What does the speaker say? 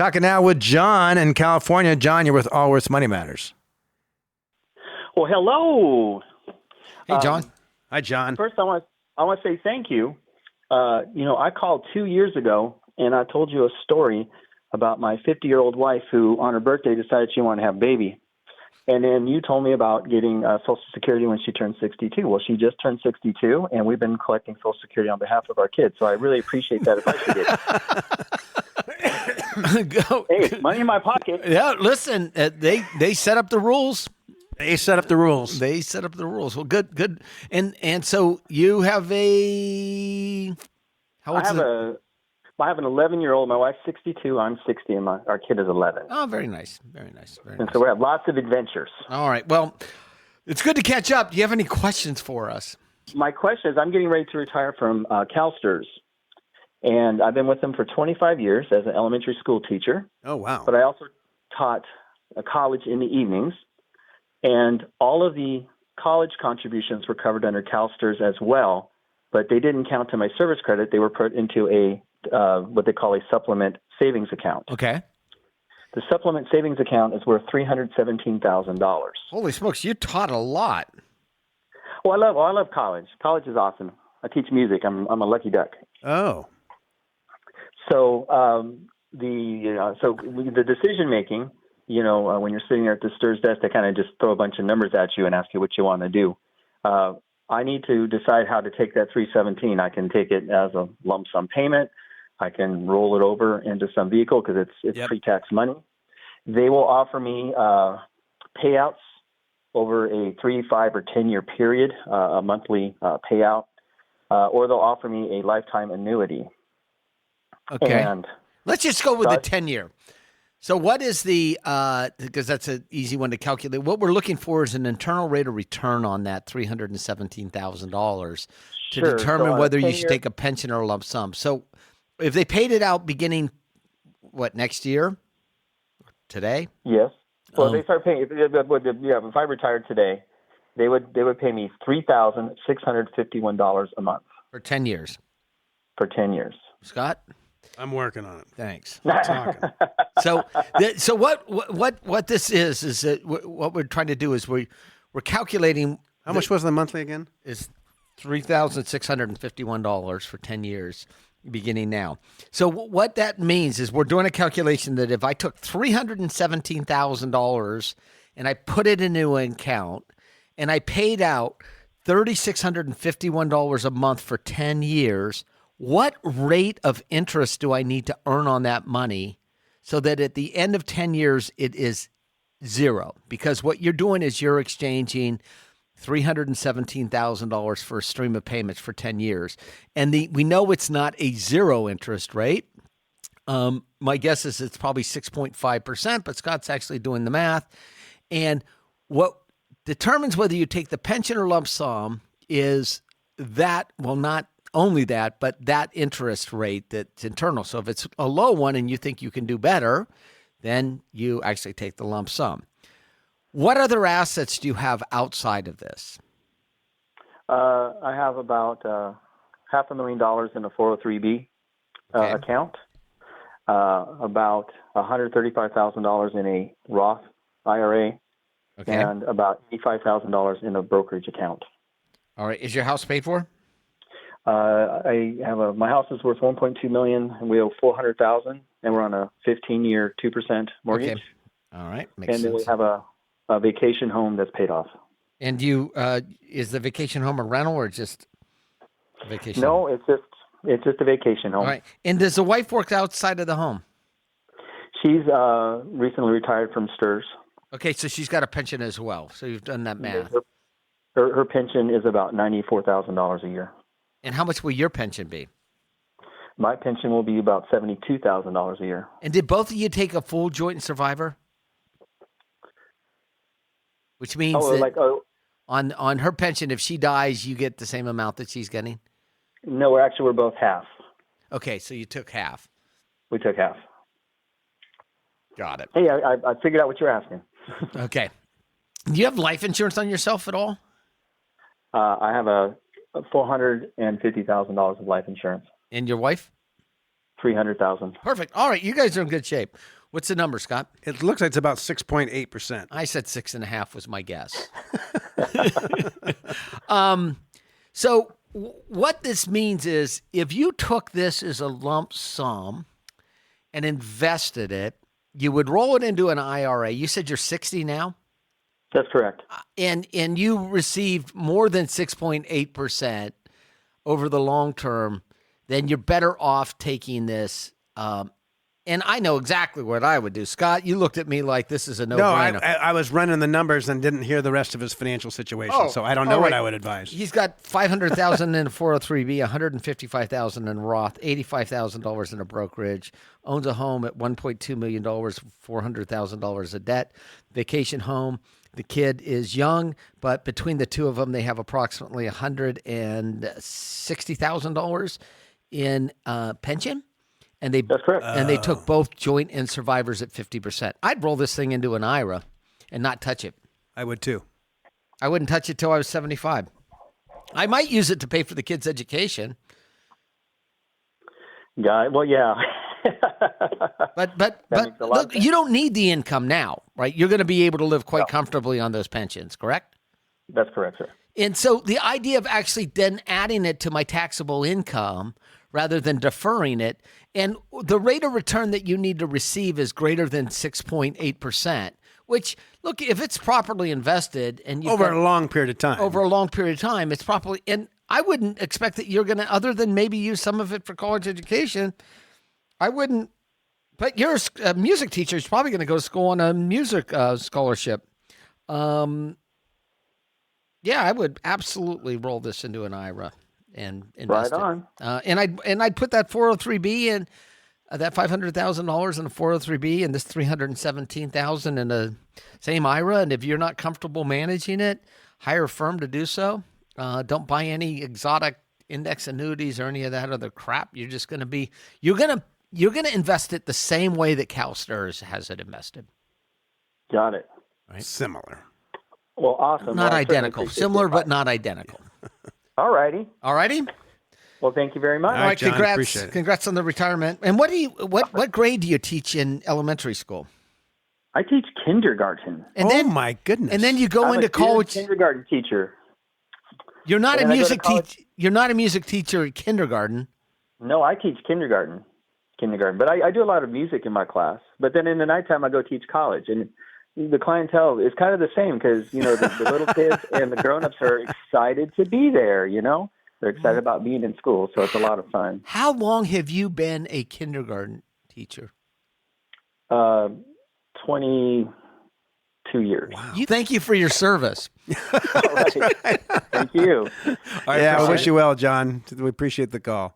Talking now with John in California. John, you're with Allworth Money Matters. Well, hello. Hey, John. Hi, John. First, I want to say thank you. I called 2 years ago, and I told you a story about my 50-year-old wife who, on her birthday, decided she wanted to have a baby. And then you told me about getting Social Security when she turned 62. Well, she just turned 62, and we've been collecting Social Security on behalf of our kids. So I really appreciate that advice you gave. Hey, money in my pocket. Yeah, listen, they set up the rules. They set up the rules. Well, good. And so you have a I have an 11-year-old. My wife's 62. I'm 60, and our kid is 11. Oh, very nice. So we have lots of adventures. All right. Well, it's good to catch up. Do you have any questions for us? My question is, I'm getting ready to retire from CalSTRS, and I've been with them for 25 years as an elementary school teacher. Oh, wow. But I also taught a college in the evenings, and all of the college contributions were covered under CalSTRS as well, but they didn't count to my service credit. They were put into a what they call a supplement savings account. Okay. The supplement savings account is worth $317,000. Holy smokes, you taught a lot. Well, I love college. College is awesome. I teach music. I'm a lucky duck. Oh. So the decision making, when you're sitting there at the STRS desk, they kind of just throw a bunch of numbers at you and ask you what you want to do. I need to decide how to take that 317. I can take it as a lump sum payment. I can roll it over into some vehicle because it's pre-tax money. They will offer me payouts over a 3, 5, or 10-year period, a monthly payout, or they'll offer me a lifetime annuity. Okay. And let's just go with the 10-year. So what is because that's an easy one to calculate. What we're looking for is an internal rate of return on that $317,000 to determine whether you should take a pension or a lump sum. So if they paid it out beginning, next year? Today? Yes. Well, they start paying. If I retired today, they would pay me $3,651 a month for 10 years. For 10 years. Scott? I'm working on it. Thanks. So what this is that what we're trying to do is we're calculating. How much was the monthly again? Is $3,651 for 10 years, beginning now. So what that means is we're doing a calculation that if I took $317,000 and I put it into an account and I paid out $3,651 a month for 10 years, what rate of interest do I need to earn on that money so that at the end of 10 years it is zero? Because what you're doing is you're exchanging $317,000 for a stream of payments for 10 years. And we know it's not a zero interest rate. My guess is it's probably 6.5%, but Scott's actually doing the math. And what determines whether you take the pension or lump sum is that, well, not only that, but that interest rate that's internal. So if it's a low one and you think you can do better, then you actually take the lump sum. What other assets do you have outside of this? I have about $500,000 in a 403B account, about $135,000 in a Roth IRA, and about $85,000 in a brokerage account. All right. Is your house paid for? My house is worth $1.2 million, and we owe $400,000, and we're on a 15-year 2% mortgage. Okay. All right, makes sense. And then we have a vacation home that's paid off. And you is the vacation home a rental or just a vacation? No, it's just a vacation home. All right. And does the wife work outside of the home? She's recently retired from STRS. Okay, so she's got a pension as well. So you've done that math. Her pension is about $94,000 a year. And how much will your pension be? My pension will be about $72,000 a year. And did both of you take a full joint and survivor? Which means on her pension, if she dies, you get the same amount that she's getting? No, we're both half. Okay, so you took half. We took half. Got it. Hey, I figured out what you're asking. Okay. Do you have life insurance on yourself at all? I have a $450,000 of life insurance. And your wife? $300,000. Perfect. All right, you guys are in good shape. What's the number, Scott? It looks like it's about 6.8%. I said 6.5 was my guess. So what this means is if you took this as a lump sum and invested it, you would roll it into an IRA. You said you're 60 now? That's correct. And you received more than 6.8% over the long term, then you're better off taking this. And I know exactly what I would do. Scott, you looked at me like this is a no-brainer. No, I was running the numbers and didn't hear the rest of his financial situation, so I don't know what I would advise. He's got $500,000 in a 403b, $155,000 in Roth, $85,000 in a brokerage, owns a home at $1.2 million, $400,000 of debt, vacation home. The kid is young, but between the two of them, they have approximately $160,000 in pension. And That's correct. And they took both joint and survivors at 50%. I'd roll this thing into an IRA and not touch it. I would too. I wouldn't touch it till I was 75. I might use it to pay for the kids' education. Well, yeah. But look, you don't need the income now, right? You're going to be able to live quite comfortably on those pensions, correct? That's correct, sir. And so the idea of actually then adding it to my taxable income rather than deferring it, and the rate of return that you need to receive is greater than 6.8%, which, look, if it's properly invested and over a long period of time, it's properly, and I wouldn't expect that you're going to, other than maybe use some of it for college education, I wouldn't, but you're a music teacher. He's probably going to go to school on a music scholarship. Yeah, I would absolutely roll this into an IRA and invest right on. And I'd put that 403b in that $500,000 in a 403b and this $317,000 in a same IRA. And if you're not comfortable managing it, hire a firm to do so. Don't buy any exotic index annuities or any of that other crap. You're just going to you're going to invest it the same way that CalSTRS has it invested. Got it. Right? Similar. Well, awesome. Not identical. Similar, but not identical. All righty. Well, thank you very much. All right, John, congrats. appreciate it. Congrats on the retirement. And what grade do you teach in elementary school? I teach kindergarten. And then, my goodness. And then you go into college. Kindergarten teacher. You're not a music teacher. You're not a music teacher at kindergarten. No, I teach kindergarten. But I do a lot of music in my class. But then in the nighttime, I go teach college. And the clientele is kind of the same because, the little kids and the grown-ups are excited to be there, They're excited about being in school, so it's a lot of fun. How long have you been a kindergarten teacher? 22 years. Wow. Thank you for your service. All right. Thank you. I wish you well, John. We appreciate the call.